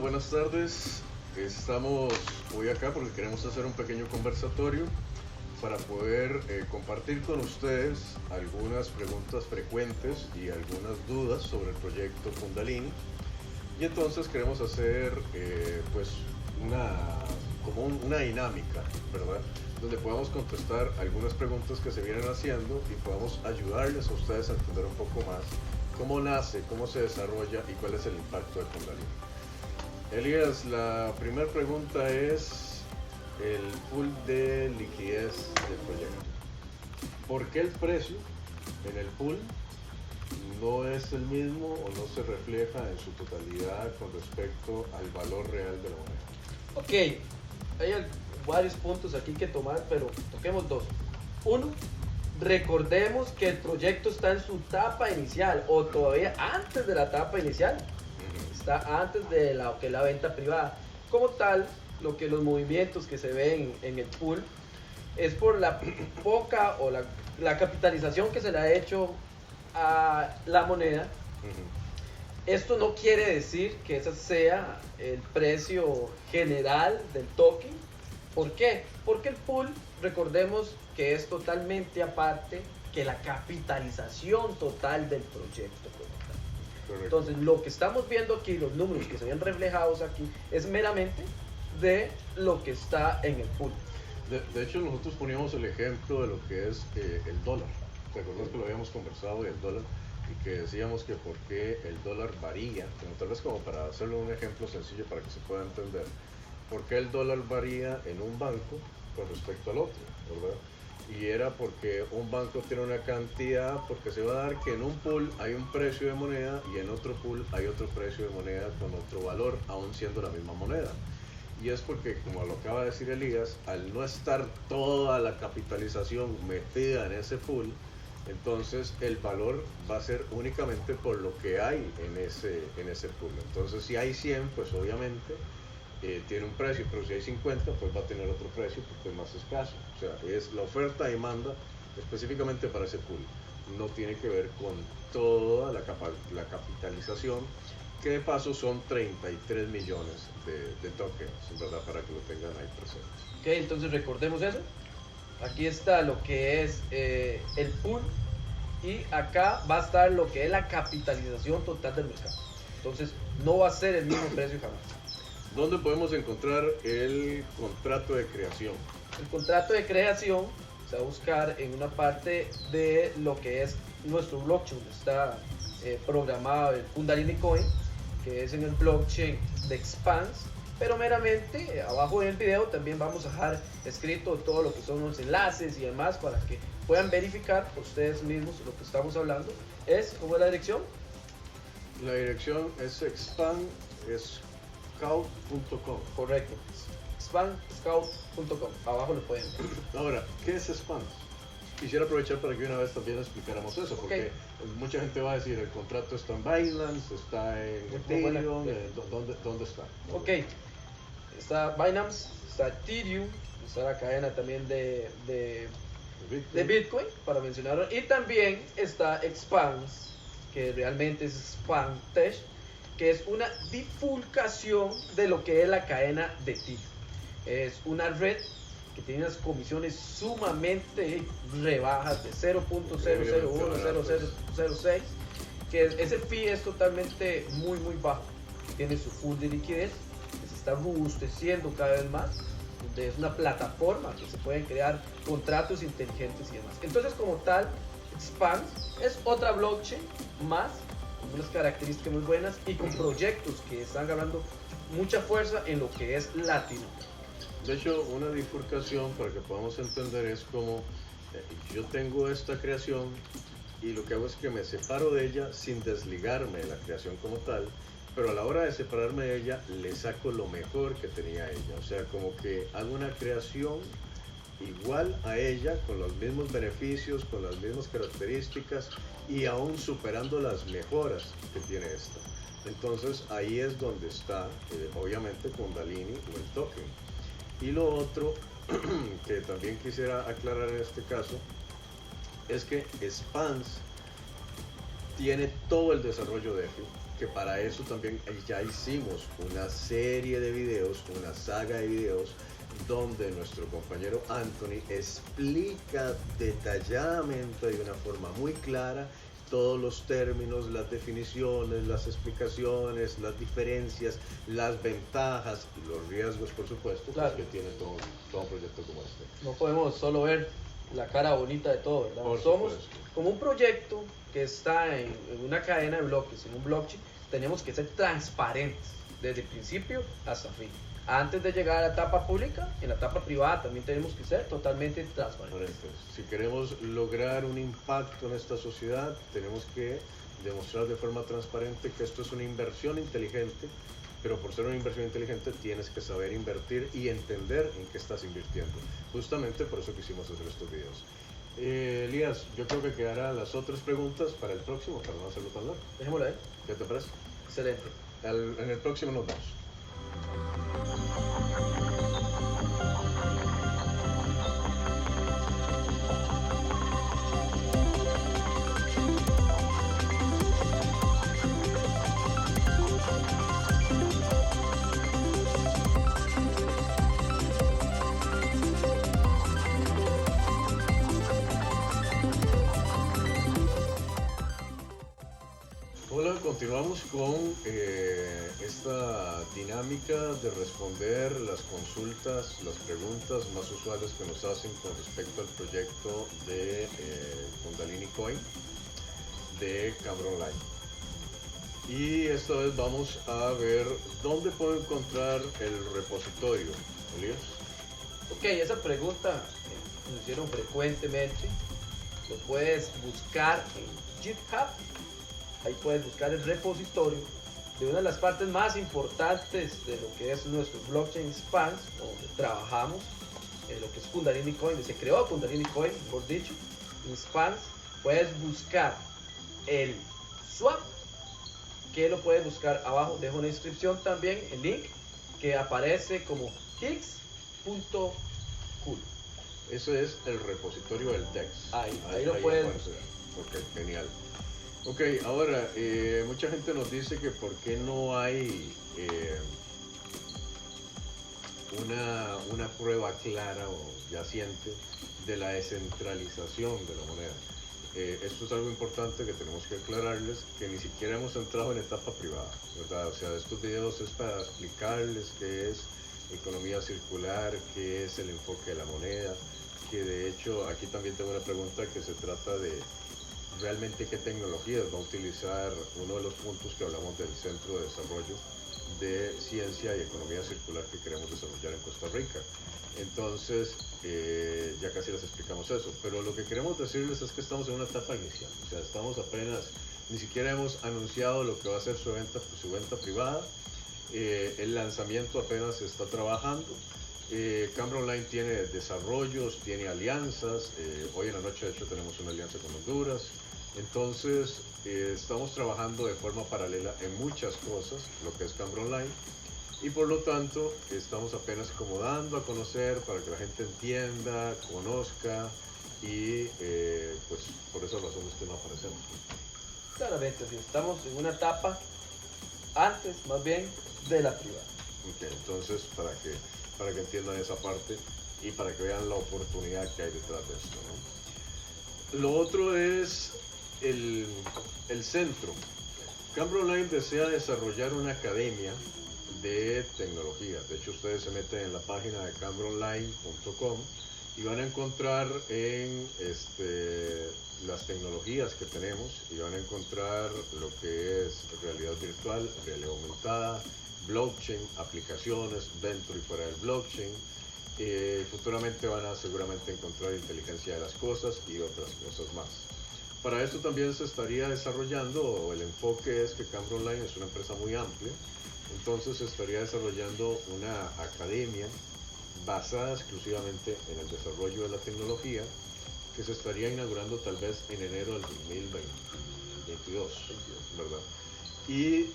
buenas tardes. Estamos hoy acá porque queremos hacer un pequeño conversatorio para poder compartir con ustedes algunas preguntas frecuentes y algunas dudas sobre el proyecto Kundalini. Y entonces queremos hacer pues una dinámica, ¿verdad? Donde podamos contestar algunas preguntas que se vienen haciendo y podamos ayudarles a ustedes a entender un poco más cómo nace, cómo se desarrolla y cuál es el impacto de Kundalini. Elías, la primera pregunta es el pool de liquidez del proyecto. ¿Por qué el precio en el pool no es el mismo o no se refleja en su totalidad con respecto al valor real de la moneda? Ok, hay varios puntos aquí que tomar, pero toquemos dos. Uno, recordemos que el proyecto está en su etapa inicial o todavía antes de la etapa inicial. Está antes de lo que es la venta privada. Como tal, los movimientos que se ven en el pool es por la poca o la capitalización que se le ha hecho a la moneda. Esto no quiere decir que ese sea el precio general del token. ¿Por qué? Porque el pool, recordemos que es totalmente aparte que la capitalización total del proyecto. Correcto. Entonces, lo que estamos viendo aquí, los números que se ven reflejados aquí, es meramente de lo que está en el pool. De hecho, nosotros poníamos el ejemplo de lo que es el dólar. ¿Te acuerdas que lo habíamos conversado del dólar? Y que decíamos que por qué el dólar varía, tal vez como para hacerlo un ejemplo sencillo para que se pueda entender, por qué el dólar varía en un banco con respecto al otro, ¿verdad? Y era porque un banco tiene una cantidad, porque se va a dar que en un pool hay un precio de moneda y en otro pool hay otro precio de moneda con otro valor, aún siendo la misma moneda. Y es porque, como lo acaba de decir Elías, al no estar toda la capitalización metida en ese pool, entonces el valor va a ser únicamente por lo que hay en ese pool. Entonces si hay 100, pues obviamente tiene un precio, pero si hay 50, pues va a tener otro precio porque es más escaso. O sea, es la oferta y demanda específicamente para ese pool. No tiene que ver con toda la capitalización, que de paso son 33 millones de tokens, ¿verdad? Para que lo tengan ahí presente. Ok, entonces recordemos eso. Aquí está lo que es el pool y acá va a estar lo que es la capitalización total del mercado. Entonces, no va a ser el mismo precio jamás. ¿Dónde podemos encontrar el contrato de creación? El contrato de creación se va a buscar en una parte de lo que es nuestro blockchain. Está programado el Kundalini Coin, que es en el blockchain de Expanse. Pero meramente abajo del video también vamos a dejar escrito todo lo que son los enlaces y demás para que puedan verificar por ustedes mismos lo que estamos hablando. ¿Cómo es la dirección? La dirección es expand.com. Correcto, expanscout.com, abajo lo pueden ver. Ahora, ¿qué es Expand? Quisiera aprovechar para que una vez también explicáramos eso, porque mucha gente va a decir, el contrato está en Binance, está en Ethereum, ¿dónde está? Ok, está Binance, está Ethereum, está la cadena también de Bitcoin, para mencionarlo, y también está Expanse, que realmente es Expandtech, que es una bifurcación de lo que es la cadena de Ethereum. Es una red que tiene unas comisiones sumamente rebajas de 0.0010006, que ese fee es totalmente muy bajo. Tiene su pool de liquidez que se está robusteciendo cada vez más, donde es una plataforma que se pueden crear contratos inteligentes y demás. Entonces, como tal, Expanse es otra blockchain más, con unas características muy buenas y con proyectos que están ganando mucha fuerza en lo que es Latinoamérica. De hecho, una bifurcación, para que podamos entender, es como yo tengo esta creación y lo que hago es que me separo de ella sin desligarme de la creación como tal, pero a la hora de separarme de ella le saco lo mejor que tenía ella. O sea, como que hago una creación igual a ella, con los mismos beneficios, con las mismas características y aún superando las mejoras que tiene esta. Entonces ahí es donde está obviamente Kundalini o el token. Y lo otro que también quisiera aclarar en este caso es que Expanse tiene todo el desarrollo de EFI, que para eso también ya hicimos una serie de videos, una saga de videos, donde nuestro compañero Anthony explica detalladamente de una forma muy clara todos los términos, las definiciones, las explicaciones, las diferencias, las ventajas y los riesgos, por supuesto, claro, que tiene todo un proyecto como este. No podemos solo ver la cara bonita de todo, ¿verdad? Por Somos supuesto. como un proyecto que está en una cadena de bloques, en un blockchain. Tenemos que ser transparentes desde el principio hasta el fin. Antes de llegar a la etapa pública, en la etapa privada también tenemos que ser totalmente transparentes. Si queremos lograr un impacto en esta sociedad, tenemos que demostrar de forma transparente que esto es una inversión inteligente, pero por ser una inversión inteligente tienes que saber invertir y entender en qué estás invirtiendo. Justamente por eso quisimos hacer estos videos. Elías, yo creo que quedarán las otras preguntas para el próximo, para no hacerlo tan largo. Dejémoslo ahí. ¿Qué te parece? Excelente. En el próximo nos vemos. Hola, continuamos con esta dinámica de responder las consultas, las preguntas más usuales que nos hacen con respecto al proyecto de Kundalini Coin de Cambro Online. Y esta vez vamos a ver dónde puedo encontrar el repositorio. ¿Elías? Ok, esa pregunta nos hicieron frecuentemente. Lo puedes buscar en GitHub. Ahí puedes buscar el repositorio de una de las partes más importantes de lo que es nuestro blockchain Spans, donde trabajamos en lo que es Kundalini Coin. Se creó Kundalini Coin, por dicho, en Spans. Puedes buscar el swap, que lo puedes buscar abajo. Dejo en la descripción también el link que aparece como hix.cool. Ese es el repositorio del DEX. Ahí lo puedes ver. Ok, genial. Ok, ahora, mucha gente nos dice que por qué no hay una prueba clara o yaciente de la descentralización de la moneda. Esto es algo importante que tenemos que aclararles, que ni siquiera hemos entrado en etapa privada, ¿verdad? O sea, estos videos es para explicarles qué es economía circular, qué es el enfoque de la moneda, que de hecho aquí también tengo una pregunta que se trata de realmente qué tecnologías va a utilizar uno de los puntos que hablamos del Centro de Desarrollo de Ciencia y Economía Circular que queremos desarrollar en Costa Rica. Entonces, ya casi les explicamos eso, pero lo que queremos decirles es que estamos en una etapa inicial, o sea, estamos apenas, ni siquiera hemos anunciado lo que va a ser su venta privada, el lanzamiento apenas se está trabajando. Cambro Online tiene desarrollos, tiene alianzas, hoy en la noche de hecho tenemos una alianza con Honduras, entonces estamos trabajando de forma paralela en muchas cosas, lo que es Cambro Online, y por lo tanto estamos apenas como dando a conocer para que la gente entienda, conozca y pues por esa razón es que no aparecemos. Claramente, si estamos en una etapa antes más bien de la privada. Okay, entonces para que entiendan esa parte y para que vean la oportunidad que hay detrás de esto, ¿no? Lo otro es el centro. Cambro Online desea desarrollar una academia de tecnología. De hecho, ustedes se meten en la página de cambroonline.com y van a encontrar en las tecnologías que tenemos y van a encontrar lo que es realidad virtual, realidad aumentada, blockchain, aplicaciones dentro y fuera del blockchain. Futuramente van a seguramente encontrar inteligencia de las cosas y otras cosas más. Para esto también se estaría desarrollando, o el enfoque es que Cambro Online es una empresa muy amplia, entonces se estaría desarrollando una academia basada exclusivamente en el desarrollo de la tecnología que se estaría inaugurando tal vez en enero del 2022, ¿verdad? Y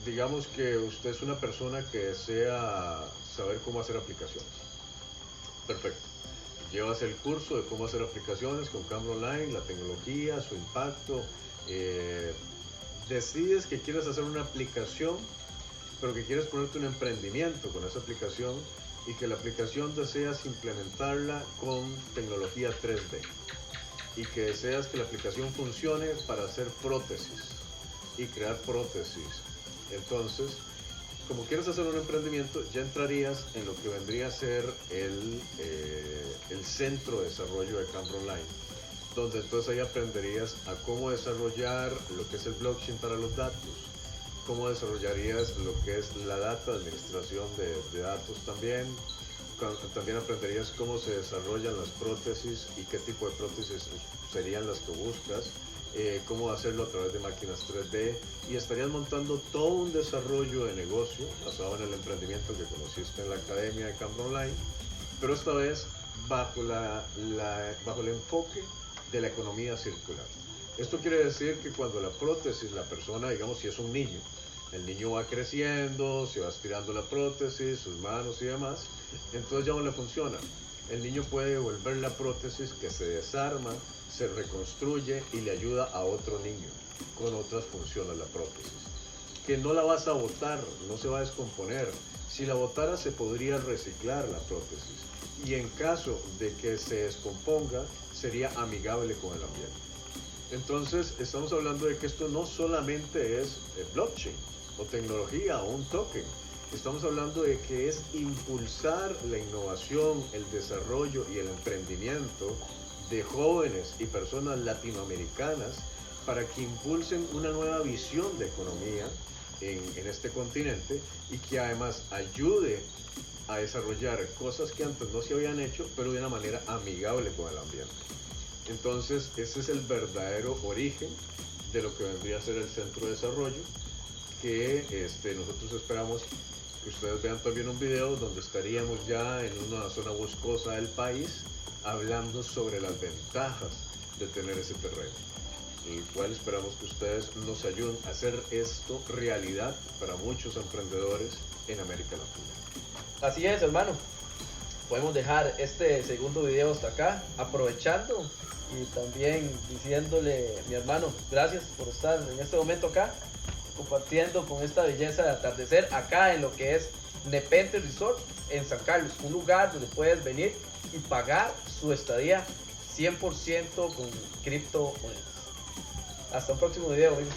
digamos que usted es una persona que desea saber cómo hacer aplicaciones. Perfecto. Llevas el curso de cómo hacer aplicaciones con Cambro Online, la tecnología, su impacto. decides que quieres hacer una aplicación, pero que quieres ponerte un emprendimiento con esa aplicación y que la aplicación deseas implementarla con tecnología 3D y que deseas que la aplicación funcione para hacer prótesis y crear prótesis. Entonces, como quieres hacer un emprendimiento, ya entrarías en lo que vendría a ser el centro de desarrollo de Cambro Online, donde entonces ahí aprenderías a cómo desarrollar lo que es el blockchain para los datos, cómo desarrollarías lo que es la data, administración de datos también. También aprenderías cómo se desarrollan las prótesis y qué tipo de prótesis serían las que buscas, cómo hacerlo a través de máquinas 3D, y estarías montando todo un desarrollo de negocio basado en el emprendimiento que conociste en la academia de Cambro Online, pero esta vez bajo el enfoque de la economía circular. Esto quiere decir que cuando la prótesis, la persona, digamos si es un niño, el niño va creciendo, se va estirando la prótesis, sus manos y demás, entonces ya no le funciona. El niño puede devolver la prótesis, que se desarma, se reconstruye y le ayuda a otro niño con otras funciones la prótesis. Que no la vas a botar, no se va a descomponer. Si la botara se podría reciclar la prótesis y en caso de que se descomponga sería amigable con el ambiente. Entonces estamos hablando de que esto no solamente es blockchain o tecnología o un token. Estamos hablando de que es impulsar la innovación, el desarrollo y el emprendimiento de jóvenes y personas latinoamericanas para que impulsen una nueva visión de economía en este continente y que además ayude a desarrollar cosas que antes no se habían hecho, pero de una manera amigable con el ambiente. Entonces, ese es el verdadero origen de lo que vendría a ser el centro de desarrollo, que nosotros esperamos que ustedes vean también un video donde estaríamos ya en una zona boscosa del país hablando sobre las ventajas de tener ese terreno, el cual esperamos que ustedes nos ayuden a hacer esto realidad para muchos emprendedores en América Latina. Así es, hermano. Podemos dejar este segundo video hasta acá, aprovechando y también diciéndole, mi hermano, gracias por estar en este momento acá, compartiendo con esta belleza de atardecer acá en lo que es Nepenthe Resort en San Carlos, un lugar donde puedes venir y pagar su estadía 100% con criptomonedas. Hasta un próximo video, amigos.